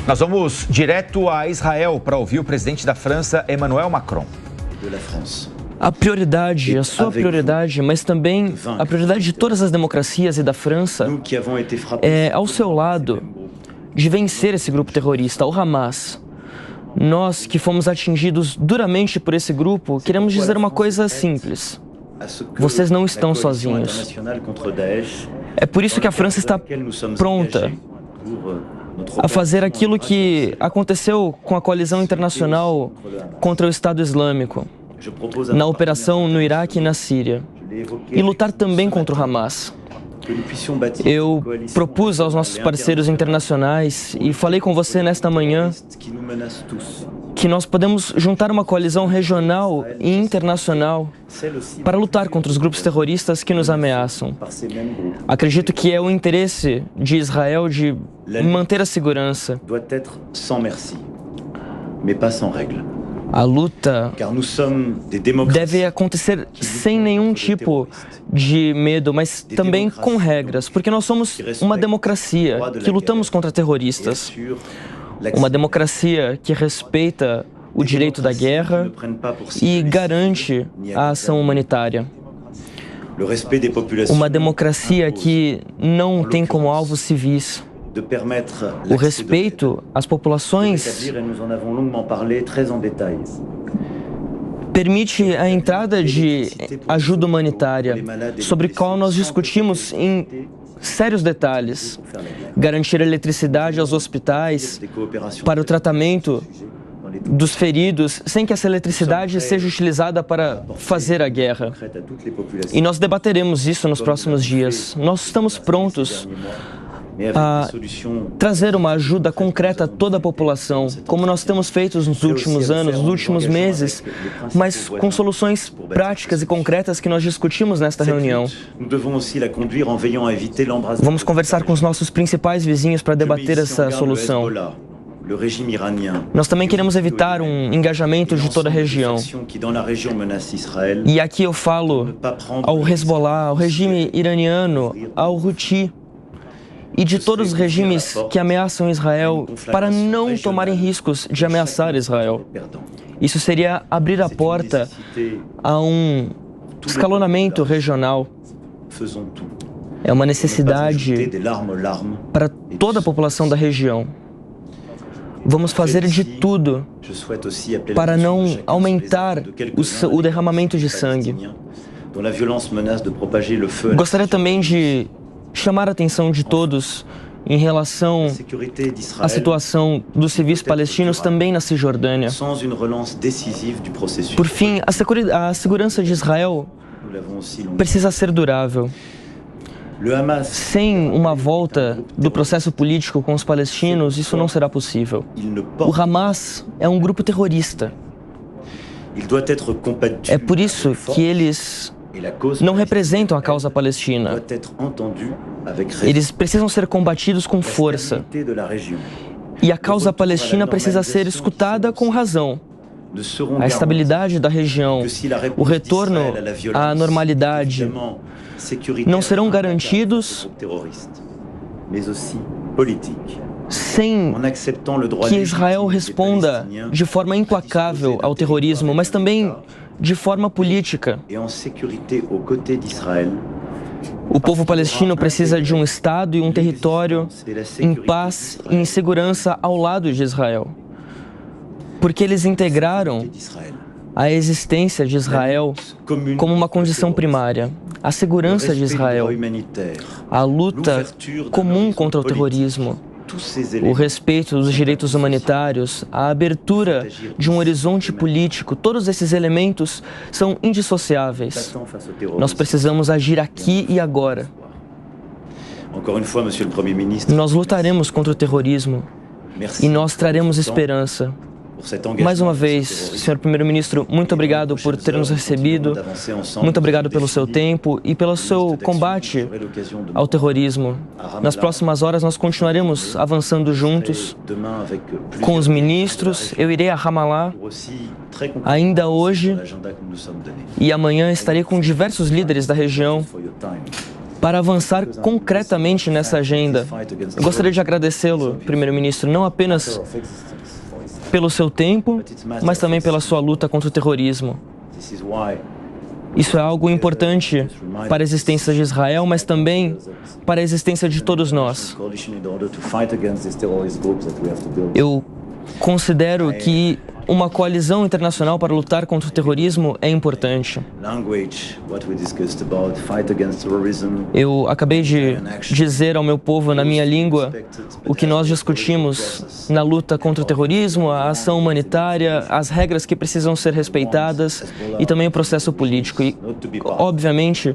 Nós vamos direto a Israel para ouvir o presidente da França, Emmanuel Macron. A prioridade, a sua prioridade, mas também a prioridade de todas as democracias e da França é ao seu lado de vencer esse grupo terrorista, o Hamas. Nós que fomos atingidos duramente por esse grupo, queremos dizer uma coisa simples. Vocês não estão sozinhos. É por isso que a França está pronta a fazer aquilo que aconteceu com a coalizão internacional contra o Estado Islâmico, na operação no Iraque e na Síria, e lutar também contra o Hamas. Eu propus aos nossos parceiros internacionais e falei com você nesta manhã que nós podemos juntar uma coalizão regional e internacional para lutar contra os grupos terroristas que nos ameaçam. Acredito que é o interesse de Israel de manter a segurança. A luta deve acontecer sem nenhum tipo de medo, mas também com regras, porque nós somos uma democracia que lutamos contra terroristas. Uma democracia que respeita o direito da guerra e garante a ação humanitária. Uma democracia que não tem como alvo civis. O respeito às populações permite a entrada de ajuda humanitária, sobre a qual nós discutimos em sérios detalhes. Garantir eletricidade aos hospitais para o tratamento dos feridos, sem que essa eletricidade seja utilizada para fazer a guerra. E nós debateremos isso nos próximos dias. Nós estamos prontos a trazer uma ajuda concreta a toda a população, como nós temos feito nos últimos anos, nos últimos meses, mas com soluções práticas e concretas que nós discutimos nesta reunião. Vamos conversar com os nossos principais vizinhos para debater essa solução. Nós também queremos evitar um engajamento de toda a região. E aqui eu falo ao Hezbollah, ao regime iraniano, ao Houthi, e de todos os regimes que ameaçam Israel para não tomarem riscos de ameaçar Israel. Isso seria abrir a porta a um escalonamento regional. É uma necessidade para toda a população da região. Vamos fazer de tudo para não aumentar o derramamento de sangue. Gostaria também de chamar a atenção de todos em relação à situação dos civis palestinos também na Cisjordânia. Por fim, a segurança de Israel precisa ser durável. Sem uma volta do processo político com os palestinos, isso não será possível. O Hamas é um grupo terrorista. É por isso que eles não representam a causa palestina. Eles precisam ser combatidos com força. E a causa palestina precisa ser escutada com razão. A estabilidade da região, o retorno à normalidade, não serão garantidos sem que Israel responda de forma implacável ao terrorismo, mas também de forma política. O povo palestino precisa de um Estado e um território em paz e em segurança ao lado de Israel. Porque eles integraram a existência de Israel como uma condição primária. A segurança de Israel, a luta comum contra o terrorismo, o respeito dos direitos humanitários, a abertura de um horizonte político, todos esses elementos são indissociáveis. Nós precisamos agir aqui e agora. Nós lutaremos contra o terrorismo e nós traremos esperança. Mais uma vez, Senhor Primeiro-Ministro, muito obrigado por ter nos recebido, muito obrigado pelo seu tempo e pelo seu combate ao terrorismo. Nas próximas horas nós continuaremos avançando juntos com os ministros. Eu irei a Ramallah ainda hoje e amanhã estarei com diversos líderes da região para avançar concretamente nessa agenda. Eu gostaria de agradecê-lo, primeiro-ministro, não apenas pelo seu tempo, mas também pela sua luta contra o terrorismo. Isso é algo importante para a existência de Israel, mas também para a existência de todos nós. Eu considero que uma coalizão internacional para lutar contra o terrorismo é importante. Eu acabei de dizer ao meu povo, na minha língua, o que nós discutimos na luta contra o terrorismo, a ação humanitária, as regras que precisam ser respeitadas e também o processo político. E, obviamente,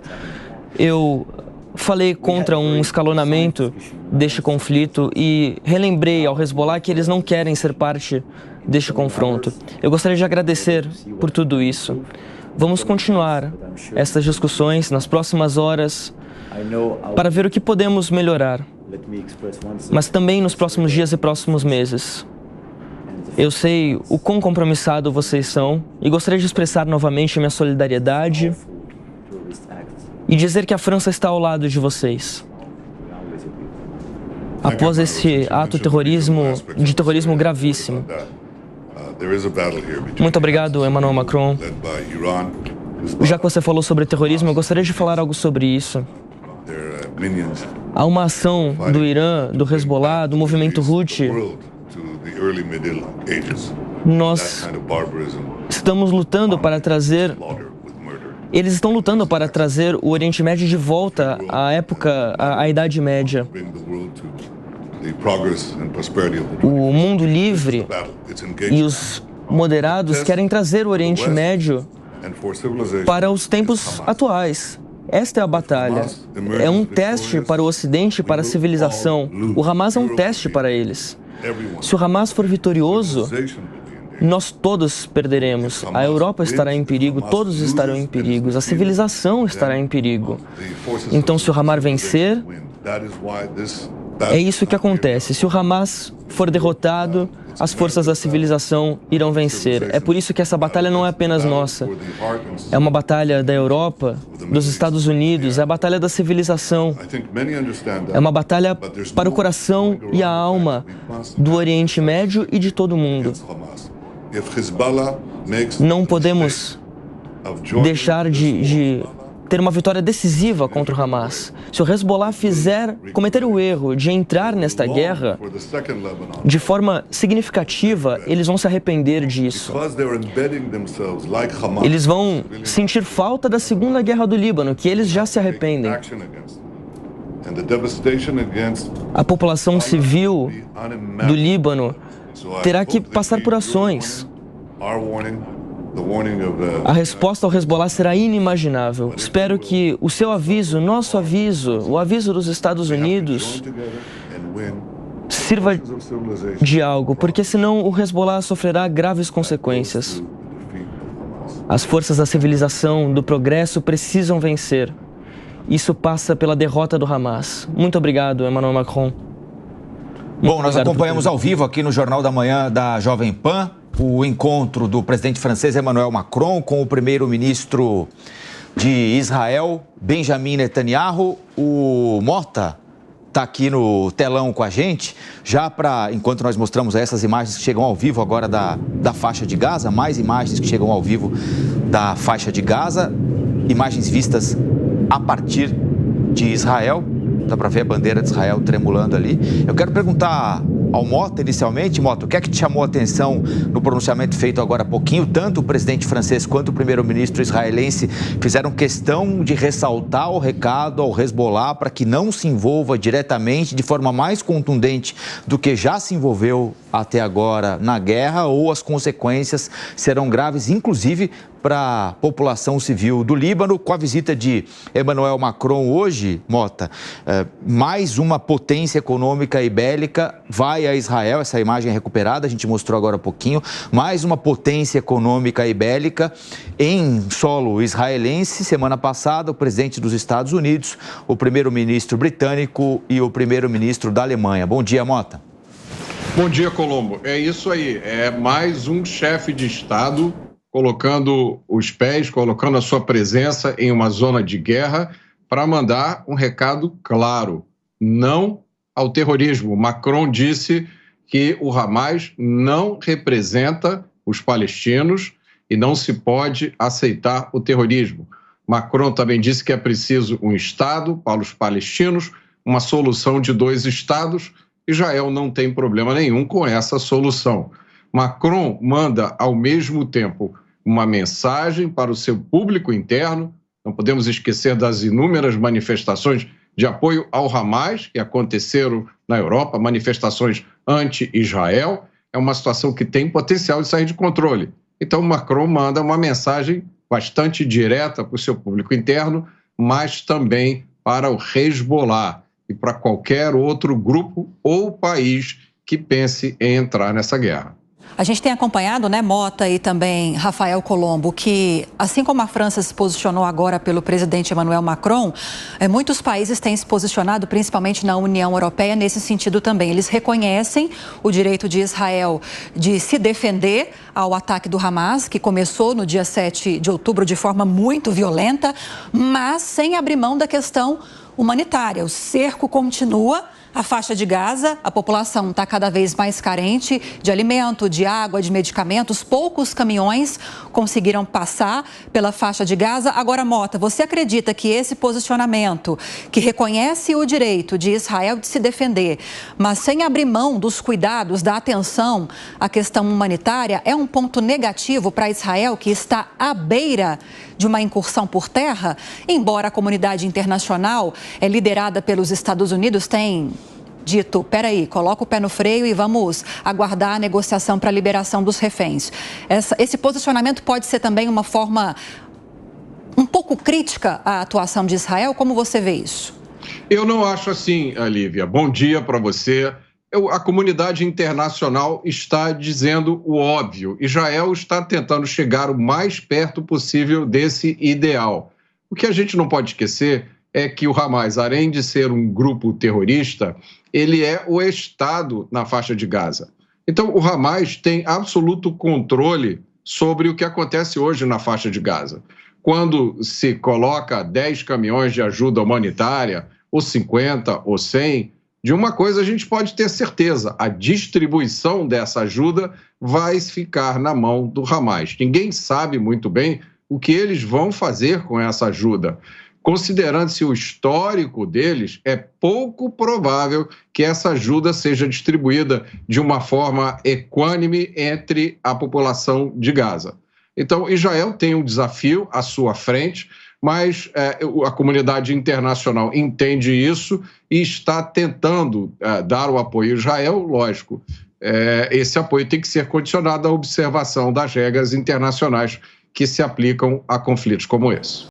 eu falei contra um escalonamento deste conflito e relembrei ao Hezbollah que eles não querem ser parte deste confronto. Eu gostaria de agradecer por tudo isso. Vamos continuar essas discussões nas próximas horas para ver o que podemos melhorar, mas também nos próximos dias e próximos meses. Eu sei o quão compromissado vocês são e gostaria de expressar novamente minha solidariedade e dizer que a França está ao lado de vocês. Após esse ato de terrorismo gravíssimo. Muito obrigado, Emmanuel Macron. Já que você falou sobre terrorismo, eu gostaria de falar algo sobre isso. Há uma ação do Irã, do Hezbollah, do movimento Houthi. Nós estamos lutando para trazer... Eles estão lutando para trazer o Oriente Médio de volta à Idade Média. O mundo livre e os moderados querem trazer o Oriente Médio para os tempos atuais. Esta é a batalha. É um teste para o Ocidente e para a civilização. O Hamas é um teste para eles. Se o Hamas for vitorioso, nós todos perderemos. A Europa estará em perigo, todos estarão em perigo, a civilização estará em perigo. Então, se o Hamas vencer, é isso que acontece. Se o Hamas for derrotado, as forças da civilização irão vencer. É por isso que essa batalha não é apenas nossa. É uma batalha da Europa, dos Estados Unidos, é a batalha da civilização. É uma batalha para o coração e a alma do Oriente Médio e de todo o mundo. Não podemos deixar de ter uma vitória decisiva contra o Hamas. Se o Hezbollah cometer o erro de entrar nesta guerra de forma significativa, eles vão se arrepender disso. Eles vão sentir falta da Segunda Guerra do Líbano, que eles já se arrependem. A população civil do Líbano terá que passar por ações. A resposta ao Hezbollah será inimaginável. Espero que o seu aviso, nosso aviso, o aviso dos Estados Unidos sirva de algo, porque senão o Hezbollah sofrerá graves consequências. As forças da civilização, do progresso, precisam vencer. Isso passa pela derrota do Hamas. Muito obrigado, Emmanuel Macron. Bom, nós acompanhamos ao vivo aqui no Jornal da Manhã da Jovem Pan o encontro do presidente francês Emmanuel Macron com o primeiro-ministro de Israel, Benjamin Netanyahu. O Mota está aqui no telão com a gente, enquanto nós mostramos essas imagens que chegam ao vivo agora da faixa de Gaza, mais imagens que chegam ao vivo da faixa de Gaza, imagens vistas a partir de Israel. Dá para ver a bandeira de Israel tremulando ali. Eu quero perguntar ao Mota, inicialmente, Mota, o que é que te chamou a atenção no pronunciamento feito agora há pouquinho? Tanto o presidente francês quanto o primeiro-ministro israelense fizeram questão de ressaltar o recado ao Hezbollah para que não se envolva diretamente, de forma mais contundente do que já se envolveu até agora na guerra, ou as consequências serão graves, inclusive para a população civil do Líbano. Com a visita de Emmanuel Macron hoje, Mota, mais uma potência econômica e bélica vai a Israel, essa imagem é recuperada, a gente mostrou agora há pouquinho, mais uma potência econômica e bélica em solo israelense. Semana passada, o presidente dos Estados Unidos, o primeiro-ministro britânico e o primeiro-ministro da Alemanha. Bom dia, Mota. Bom dia, Colombo. É isso aí, é mais um chefe de Estado colocando os pés, colocando a sua presença em uma zona de guerra para mandar um recado claro: não ao terrorismo. Macron disse que o Hamas não representa os palestinos e não se pode aceitar o terrorismo. Macron também disse que é preciso um Estado para os palestinos, uma solução de 2 estados. Israel não tem problema nenhum com essa solução. Macron manda, ao mesmo tempo, uma mensagem para o seu público interno. Não podemos esquecer das inúmeras manifestações de apoio ao Hamas que aconteceram na Europa, manifestações anti-Israel. É uma situação que tem potencial de sair de controle. Então, Macron manda uma mensagem bastante direta para o seu público interno, mas também para o Hezbollah e para qualquer outro grupo ou país que pense em entrar nessa guerra. A gente tem acompanhado, né, Mota e também Rafael Colombo, que assim como a França se posicionou agora pelo presidente Emmanuel Macron, muitos países têm se posicionado, principalmente na União Europeia, nesse sentido também. Eles reconhecem o direito de Israel de se defender ao ataque do Hamas, que começou no dia 7 de outubro de forma muito violenta, mas sem abrir mão da questão humanitária. O cerco continua. A faixa de Gaza, a população está cada vez mais carente de alimento, de água, de medicamentos. Poucos caminhões conseguiram passar pela faixa de Gaza. Agora, Mota, você acredita que esse posicionamento, que reconhece o direito de Israel de se defender, mas sem abrir mão dos cuidados, da atenção à questão humanitária, é um ponto negativo para Israel, que está à beira de uma incursão por terra? Embora a comunidade internacional, liderada pelos Estados Unidos, tenha dito, peraí, coloca o pé no freio e vamos aguardar a negociação para a liberação dos reféns. Esse posicionamento pode ser também uma forma um pouco crítica à atuação de Israel? Como você vê isso? Eu não acho assim, Lívia. Bom dia para você. A comunidade internacional está dizendo o óbvio. Israel está tentando chegar o mais perto possível desse ideal. O que a gente não pode esquecer é que o Hamas, além de ser um grupo terrorista, ele é o Estado na faixa de Gaza. Então, o Hamas tem absoluto controle sobre o que acontece hoje na faixa de Gaza. Quando se coloca 10 caminhões de ajuda humanitária, ou 50, ou 100, de uma coisa a gente pode ter certeza: a distribuição dessa ajuda vai ficar na mão do Hamas. Ninguém sabe muito bem o que eles vão fazer com essa ajuda. Considerando-se o histórico deles, é pouco provável que essa ajuda seja distribuída de uma forma equânime entre a população de Gaza. Então, Israel tem um desafio à sua frente, mas a comunidade internacional entende isso e está tentando dar o apoio a Israel. Lógico, esse apoio tem que ser condicionado à observação das regras internacionais que se aplicam a conflitos como esse.